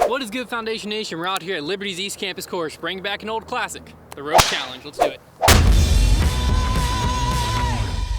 What is good, Foundation Nation? We're out here at Liberty's East Campus course, bringing back an old classic, the rope challenge. Let's do it.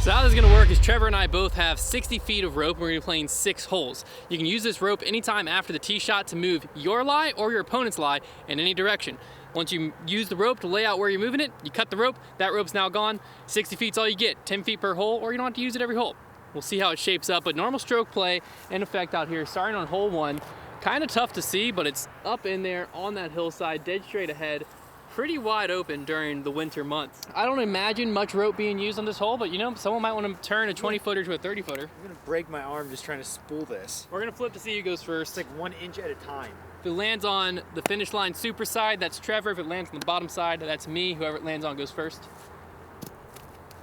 So how this is gonna work is Trevor and I both have 60 feet of rope. We're gonna be playing 6 holes. You can use this rope anytime after the tee shot to move your lie or your opponent's lie in any direction. Once you use the rope to lay out where you're moving it, you cut the rope, that rope's now gone. 60 feet's all you get, 10 feet per hole, or you don't have to use it every hole. We'll see how it shapes up, but normal stroke play in effect out here, starting on hole 1. Kind of tough to see, but it's up in there on that hillside, dead straight ahead, pretty wide open during the winter months. I don't imagine much rope being used on this hole, but you know, someone might want to turn a 20-footer to a 30-footer. I'm gonna break my arm just trying to spool this. We're gonna flip to see who goes first. It's like 1 inch at a time. If it lands on the finish line super side, that's Trevor. If it lands on the bottom side, that's me. Whoever it lands on goes first.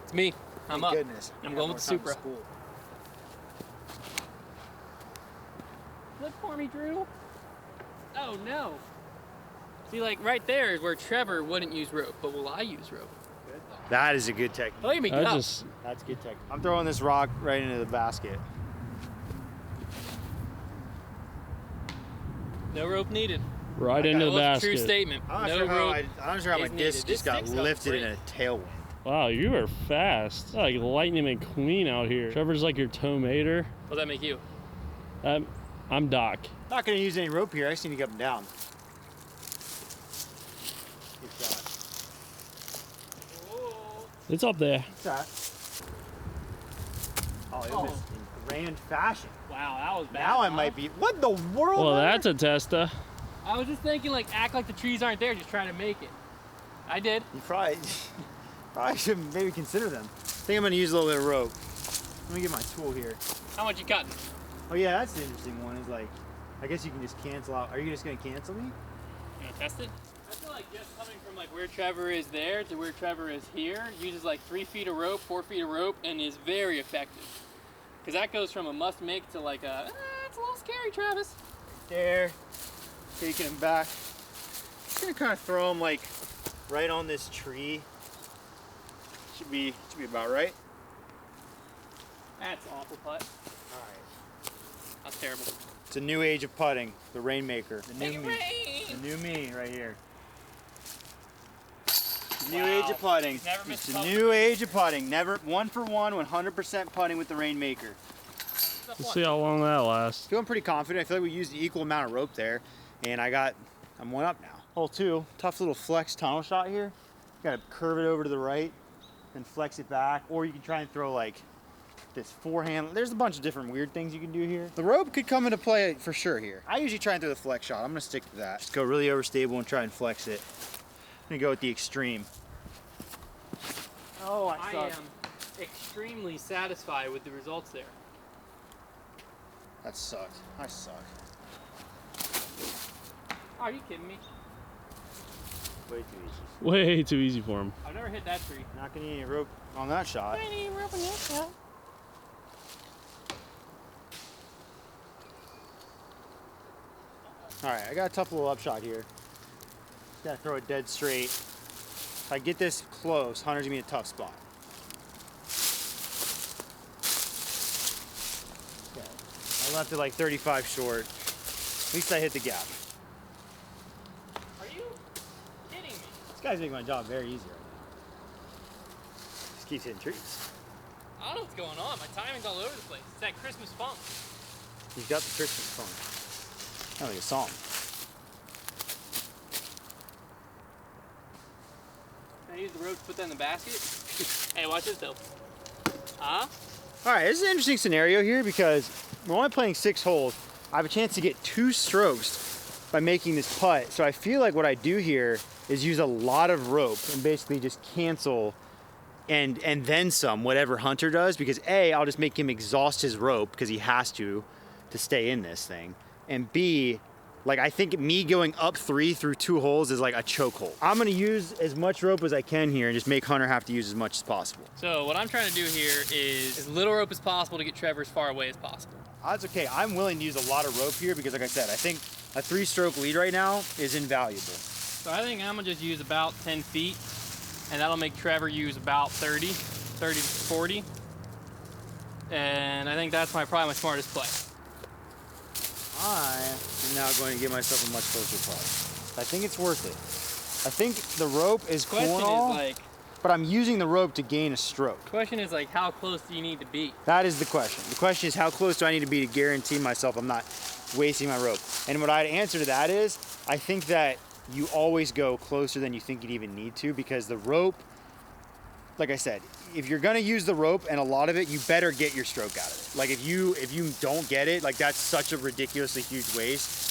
It's me. I'm up. Goodness. I'm going with the Supra. Flip for me, Drew. Oh no. See, like right there is where Trevor wouldn't use rope, but will I use rope? Good. That is a good technique. Look at me go. That's good technique. I'm throwing this rock right into the basket. No rope needed. Right into the basket. True statement. I'm no rope. I'm not sure how my disc just got lifted in a tailwind. Wow, you are fast. Like Lightning McQueen out here. Trevor's like your tomater. What does that make you? I'm Doc. Not gonna use any rope here. I just need to get up and down. Good shot. It's up there. What's that? Oh, it was in grand fashion. Wow, that was bad. Now I might be. What the world? Well, that's a testa. I was just thinking, like, act like the trees aren't there, just trying to make it. I did. You probably should maybe consider them. I think I'm gonna use a little bit of rope. Let me get my tool here. How much you cutting? Oh yeah, that's the interesting one. Is like, I guess you can just cancel out. Are you just gonna cancel me? You wanna test it? I feel like just coming from like where Trevor is there to where Trevor is here, uses like 3 feet of rope, 4 feet of rope, and is very effective. Because that goes from a must make to like a, it's a little scary, Travis. There, taking him back. Just gonna kind of throw him like right on this tree. Should be about right. That's awful putt. All right. That's terrible. It's a new age of putting. The Rainmaker. The new Hey, me. rain. The new me right here. New age of putting. Never missed It's a a putt. new age of putting. Never 1 for 1, 100% putting with the Rainmaker. Let's see how long that lasts. Feeling pretty confident. I feel like we used the equal amount of rope there, and I'm 1 up now. Hole 2, tough little flex tunnel shot here. You gotta curve it over to the right, then flex it back, or you can try and throw like this forehand. There's a bunch of different weird things you can do here. The rope could come into play for sure here. I usually try and throw the flex shot. I'm gonna stick to that. Just go really overstable and try and flex it. I'm gonna go with the extreme. Oh, I am extremely satisfied with the results there. That sucked. I suck. Are you kidding me? Way too easy. Way too easy for him. I've never hit that tree. Not gonna need any rope on that shot. I need rope on that shot. All right, I got a tough little upshot here. Gotta throw it dead straight. If I get this close, Hunter's gonna be in a tough spot. Okay. I left it like 35 short. At least I hit the gap. Are you kidding me? This guy's making my job very easy right now. Just keeps hitting trees. I don't know what's going on. My timing's all over the place. It's that Christmas funk. He's got the Christmas phone. I don't think I saw him. Can I use the rope to put that in the basket? Hey, watch this though. Huh? All right, this is an interesting scenario here because we're only playing 6 holes. I have a chance to get 2 strokes by making this putt. So I feel like what I do here is use a lot of rope and basically just cancel and then some, whatever Hunter does, because A, I'll just make him exhaust his rope because he has to stay in this thing. And B, like I think me going up 3 through 2 holes is like a choke hole. I'm gonna use as much rope as I can here and just make Hunter have to use as much as possible. So what I'm trying to do here is as little rope as possible to get Trevor as far away as possible. That's okay. I'm willing to use a lot of rope here because like I said, I think a 3-stroke lead right now is invaluable. So I think I'm gonna just use about 10 feet and that'll make Trevor use about 30 to 40. And I think that's probably my smartest play. I am now going to give myself a much closer putt. I think it's worth it. I think the rope is cool and all, but I'm using the rope to gain a stroke. Question is like, how close do you need to be? That is the question. The question is, how close do I need to be to guarantee myself I'm not wasting my rope? And what I'd answer to that is, I think that you always go closer than you think you'd even need to, because the rope, like I said, if you're gonna use the rope and a lot of it, you better get your stroke out of it. Like if you don't get it, like that's such a ridiculously huge waste.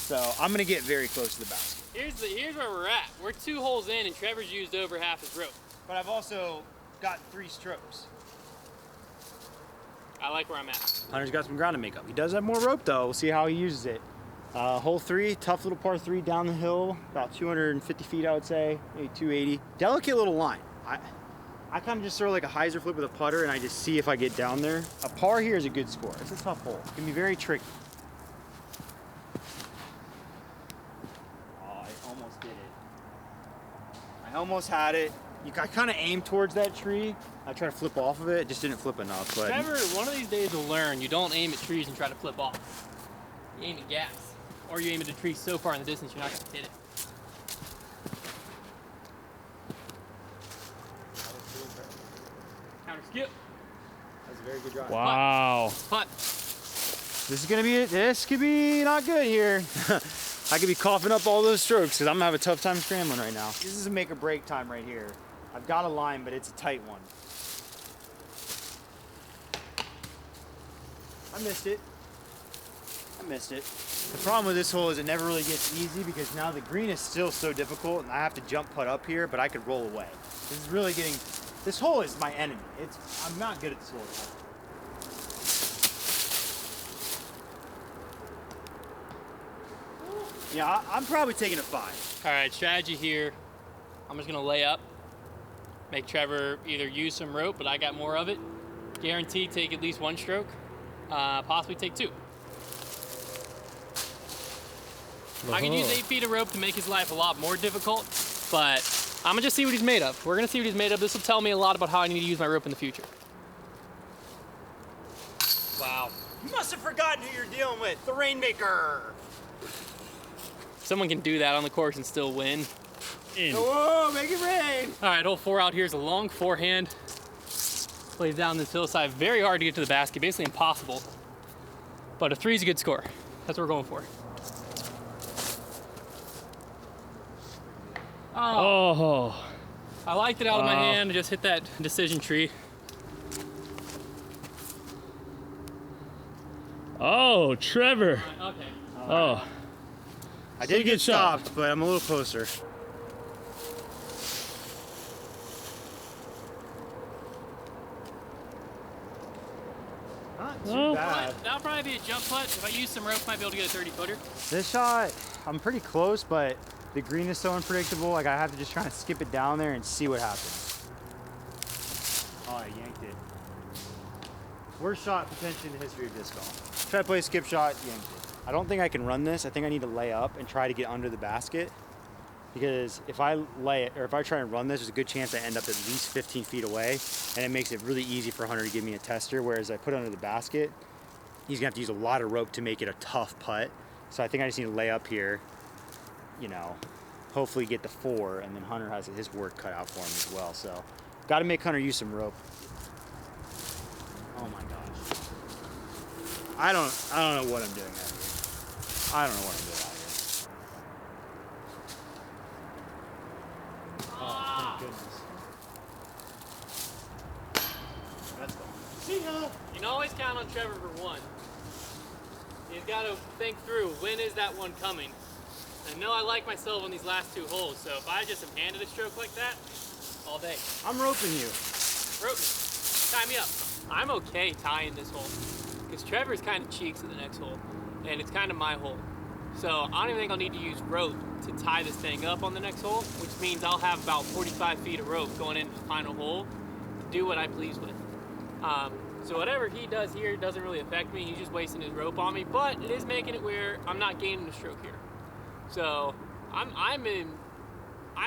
So I'm gonna get very close to the basket. Here's where we're at. We're 2 holes in and Trevor's used over half his rope. But I've also got 3 strokes. I like where I'm at. Hunter's got some ground to make up. He does have more rope though. We'll see how he uses it. Hole 3, tough little par 3 down the hill, about 250 feet I would say, maybe 280. Delicate little line. I kind of just throw like a hyzer flip with a putter and I just see if I get down there. A par here is a good score. It's a tough hole. It can be very tricky. Oh, I almost did it. I almost had it. I kind of aimed towards that tree. I tried to flip off of it. It just didn't flip enough. But Trevor, one of these days will learn you don't aim at trees and try to flip off. You aim at gas. Or you aim at a tree so far in the distance you're not going to hit it. Counter skip. That's a very good drive. Wow. Putt. This could be not good here. I could be coughing up all those strokes because I'm gonna have a tough time scrambling right now. This is a make or break time right here. I've got a line, but it's a tight one. I missed it. The problem with this hole is it never really gets easy because now the green is still so difficult and I have to jump putt up here, but I could roll away. This hole is my enemy. I'm not good at this hole at all. Yeah, I'm probably taking a 5. All right, strategy here. I'm just gonna lay up, make Trevor either use some rope, but I got more of it. Guaranteed take at least 1 stroke, possibly take 2. I could use 8 feet of rope to make his life a lot more difficult, but I'm gonna just see what he's made of. We're gonna see what he's made of. This will tell me a lot about how I need to use my rope in the future. Wow. You must have forgotten who you're dealing with, the Rainmaker. Someone can do that on the course and still win. In. Whoa, make it rain. All right, hole 4 out here is a long forehand. Plays down this hillside, very hard to get to the basket, basically impossible. But a 3 is a good score. That's what we're going for. Oh. I liked it out of my hand. I just hit that decision tree. Oh, Trevor. Okay. Oh. I did Good get shot. stopped, but I'm a little closer. Not too Oh. bad. That'll probably be a jump putt. If I use some rope, I might be able to get a 30-footer. This shot, I'm pretty close, but the green is so unpredictable. Like I have to just try and skip it down there and see what happens. Oh, I yanked it. Worst shot potentially in the history of disc golf. Try to play a skip shot, yanked it. I don't think I can run this. I think I need to lay up and try to get under the basket, because if I lay it, or if I try and run this, there's a good chance I end up at least 15 feet away, and it makes it really easy for Hunter to give me a tester, whereas I put it under the basket, he's gonna have to use a lot of rope to make it a tough putt. So I think I just need to lay up here, you know, hopefully get the 4, and then Hunter has his work cut out for him as well. So got to make Hunter use some rope. Oh my gosh. I don't know what I'm doing out here. I don't know what I'm doing out here. Oh, thank goodness. That's gone. See ya. You can always count on Trevor for 1. He's got to think through, when is that one coming? I know I like myself on these last 2 holes, so if I just am handed a stroke like that, all day. I'm roping you. Rope me. Tie me up. I'm okay tying this hole, because Trevor's kind of cheeks at the next hole, and it's kind of my hole. So I don't even think I'll need to use rope to tie this thing up on the next hole, which means I'll have about 45 feet of rope going into the final hole to do what I please with. So whatever he does here doesn't really affect me. He's just wasting his rope on me, but it is making it where I'm not gaining a stroke here. So I'm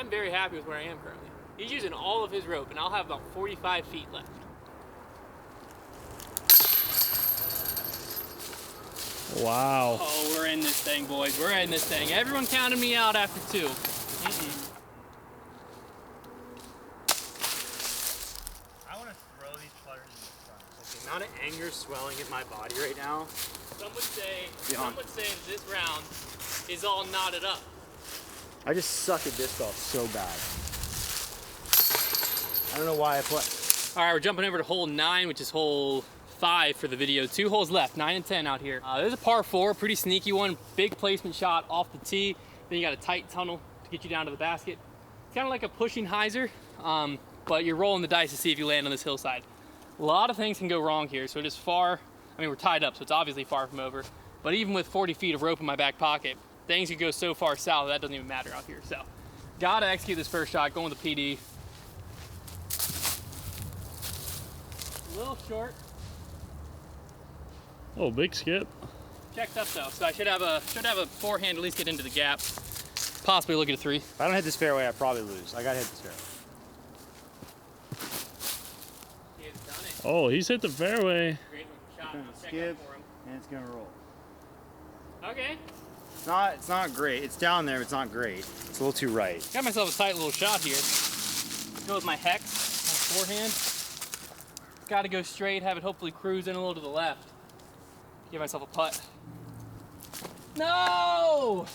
very happy with where I am currently. He's using all of his rope, and I'll have about 45 feet left. Wow. Oh, we're in this thing, boys. We're in this thing. Everyone counted me out after 2. I want to throw these putters in the front. Like the amount of anger swelling in my body right now. Some would say this round is all knotted up. I just suck at disc golf so bad. I don't know why I play. All right, we're jumping over to hole 9, which is hole 5 for the video. 2 holes left, 9 and 10 out here. There's a par 4, pretty sneaky one. Big placement shot off the tee. Then you got a tight tunnel to get you down to the basket. It's kind of like a pushing hyzer, but you're rolling the dice to see if you land on this hillside. A lot of things can go wrong here, so it is far. I mean, we're tied up, so it's obviously far from over. But even with 40 feet of rope in my back pocket, things could go so far south that doesn't even matter out here. So, gotta execute this first shot, going with the PD. A little short. Oh, big skip. Checked up though, so I should have a forehand at least get into the gap. Possibly look at a 3. If I don't hit this fairway, I probably lose. I gotta hit this fairway. He has done it. Oh, he's hit the fairway. Great looking shot. Gonna I'll check skip, up for him. and it's gonna roll. Okay. It's not great. It's down there, but it's not great. It's a little too right. Got myself a tight little shot here. Go with my hex, my forehand. Got to go straight, have it hopefully cruise in a little to the left. Give myself a putt. No!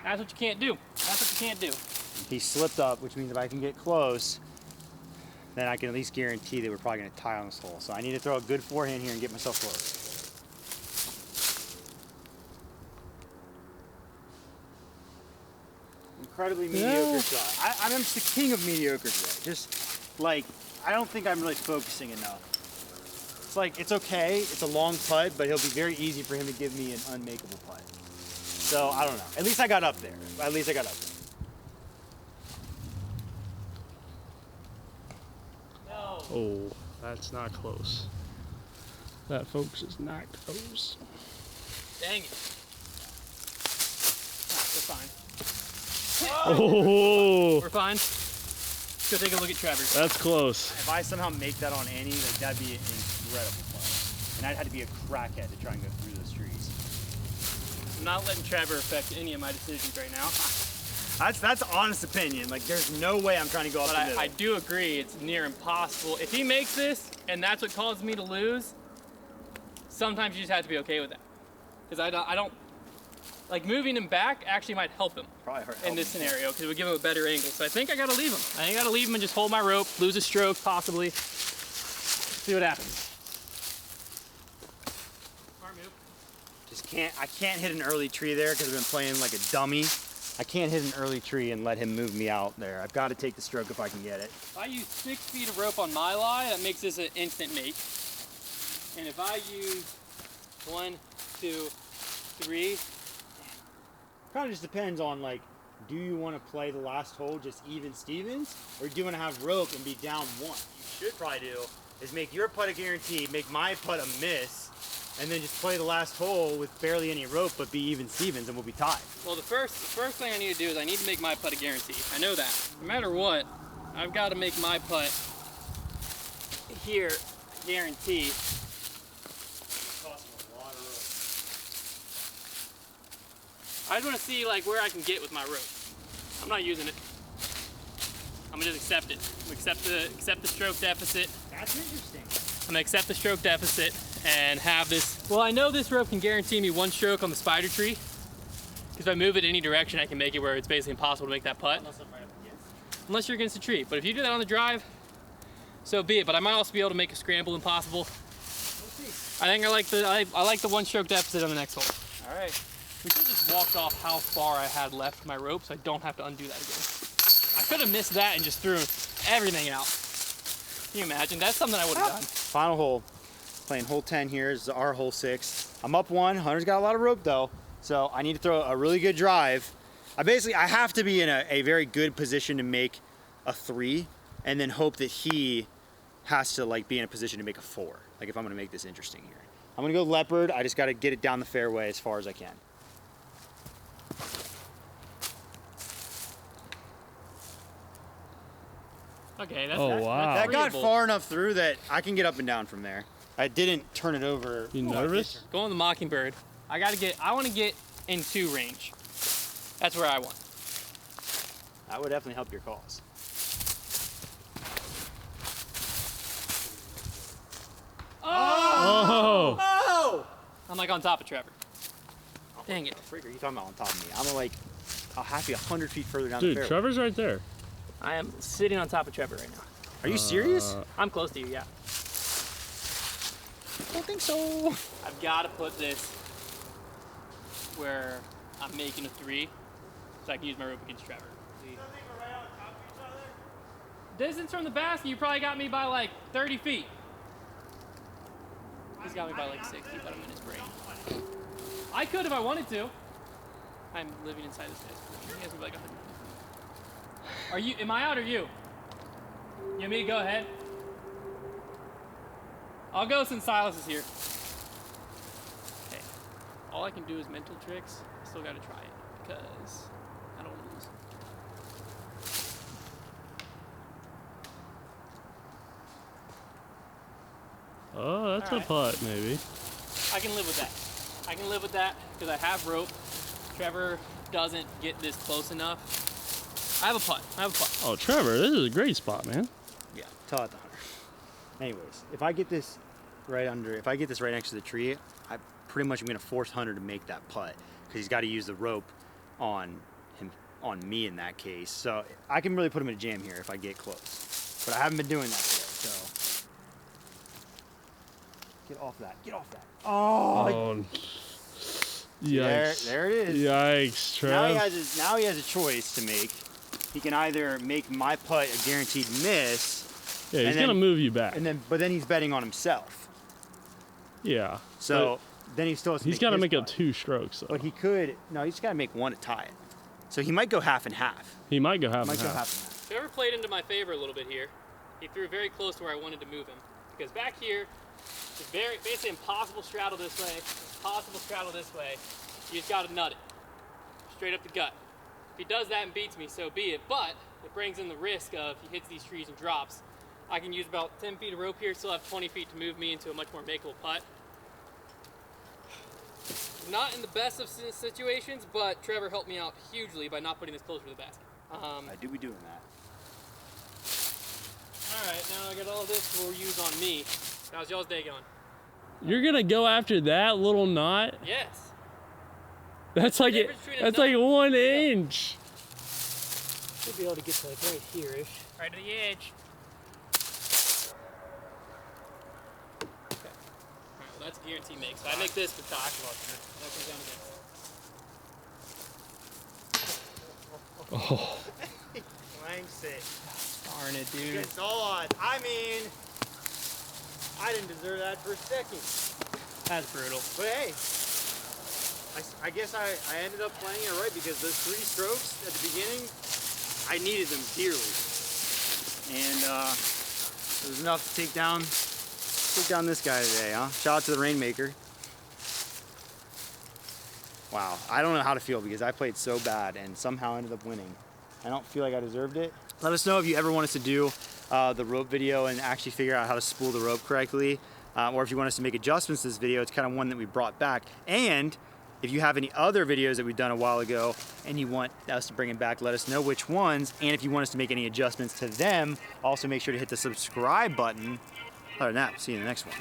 That's what you can't do. That's what you can't do. He slipped up, which means if I can get close, then I can at least guarantee that we're probably gonna tie on this hole. So I need to throw a good forehand here and get myself close. Incredibly mediocre shot. I'm just the king of mediocre today. Just like, I don't think I'm really focusing enough. It's like, it's okay, it's a long putt, but it'll be very easy for him to give me an unmakeable putt. So, I don't know. At least I got up there. At least I got up there. No. Oh, that's not close. That, folks, is not close. Dang it. We're fine. Oh, We're fine. Let's go take a look at Trevor. that's close. If I somehow make that on Annie, like, that'd be an incredible play. And I'd have to be a crackhead to try and go through those trees. I'm not letting Trevor affect any of my decisions right now. That's honest opinion. Like, there's no way I'm trying to go up But the middle. I do agree it's near impossible. If he makes this and that's what causes me to lose, sometimes you just have to be okay with that. Because I don't, like moving him back actually might help him Probably hurt in this scenario because it would give him a better angle. So I think I gotta leave him. I think I gotta leave him and just hold my rope, lose a stroke possibly. See what happens. Smart move. I can't hit an early tree there because I've been playing like a dummy. I can't hit an early tree and let him move me out there. I've got to take the stroke if I can get it. If I use 6 feet of rope on my lie, that makes this an instant make. And if I use 1, 2, 3, Kind of just depends on, like, do you want to play the last hole just even Stevens, or do you want to have rope and be down 1? You should probably do is make your putt a guarantee, make my putt a miss, and then just play the last hole with barely any rope, but be even Stevens, and we'll be tied. well, the first thing I need to do is I need to make my putt a guarantee. I know that. No matter what, I've got to make my putt here a guarantee. I just want to see like where I can get with my rope. I'm not using it. I'm gonna just accept it. I'm gonna accept the stroke deficit. That's interesting. I'm gonna accept the stroke deficit and have this. Well, I know this rope can guarantee me 1 stroke on the spider tree. Because if I move it any direction, I can make it where it's basically impossible to make that putt. Unless I'm right up against. Unless you're against the tree. But if you do that on the drive, so be it. But I might also be able to make a scramble impossible. We'll see. I think I like the 1 stroke deficit on the next hole. All right. We should have just walked off how far I had left my rope so I don't have to undo that again. I could have missed that and just threw everything out. Can you imagine? That's something I would have done. Final hole. Playing hole 10 here. This is our hole 6. I'm up 1. Hunter's got a lot of rope though, so I need to throw a really good drive. I have to be in a very good position to make a 3, and then hope that he has to like be in a position to make a 4. Like if I'm gonna make this interesting here. I'm gonna go leopard. I just gotta get it down the fairway as far as I can. Okay, that's Oh, that's wow. That got agreeable. far enough through that I can get up and down from there. I didn't turn it over. You nervous? Go on the Mockingbird. I want to get in 2 range. That's where I want. That would definitely help your cause. Oh! Oh! I'm like on top of Trevor. Dang it. Freak, are you talking about on top of me? I'm like, I'll have to be 100 feet further down the Dude, fairway. Trevor's right there. I am sitting on top of Trevor right now. Are you serious? I'm close to you, yeah. I don't think so. I've got to put this where I'm making a 3 so I can use my rope against Trevor. Distance from the basket, you probably got me by like 30 feet. He's got me by like 60, but I'm in his brain. I could if I wanted to. I'm living inside this guy's brain. He has me by like 100 feet. Are you, am I out or you? You want me to go ahead? I'll go since Silas is here. Okay. All I can do is mental tricks. I still gotta try it because I don't want to lose. Oh, that's All a right. putt, maybe. I can live with that. I can live with that because I have rope. Trevor doesn't get this close enough. I have a putt. Oh, Trevor, this is a great spot, man. Yeah, tell it to Hunter. Anyways, if I get this right next to the tree, I pretty much am gonna force Hunter to make that putt because he's got to use the rope on me in that case. So I can really put him in a jam here if I get close. But I haven't been doing that today, so get off that. Oh, Yikes. there it is. Yikes, Trev. Now he has a choice to make. He can either make my putt a guaranteed miss. Yeah, he's and gonna move you back. But then he's betting on himself. Yeah. So then he still has to he's got to his make putt. up 2 strokes, though. But he's got to make 1 to tie it. So he might go half and half. He might go half Might and go half. half and half. Trevor played into my favor a little bit here. He threw very close to where I wanted to move him. Because back here, it's basically impossible straddle this way, impossible straddle this way. You just gotta nut it. Straight up the gut. If he does that and beats me, so be it. But it brings in the risk of he hits these trees and drops. I can use about 10 feet of rope here, still have 20 feet to move me into a much more makeable putt. Not in the best of situations, but Trevor helped me out hugely by not putting this closer to the basket. I do be doing that. Alright, now I got all this we'll use on me. How's y'all's day going? You're gonna go after that little knot? Yes. That's like difference between a that's knot- like 1 inch. Should be able to get to like right here-ish. Right to the edge. Okay. Alright, well that's a guarantee make. So I make this for Tosh. That comes down to this. Oh. Clanks it. Darn it, dude. It's all on. I mean, I didn't deserve that for a second. That's brutal. But hey, I guess I ended up playing it right because those 3 strokes at the beginning, I needed them dearly. And it was enough to take down this guy today, huh? Shout out to the Rainmaker. Wow, I don't know how to feel because I played so bad and somehow ended up winning. I don't feel like I deserved it. Let us know if you ever want us to do the rope video and actually figure out how to spool the rope correctly. Or if you want us to make adjustments to this video. It's kind of one that we brought back. And if you have any other videos that we've done a while ago and you want us to bring them back, let us know which ones. And if you want us to make any adjustments to them, also make sure to hit the subscribe button. Other than that, we'll see you in the next one.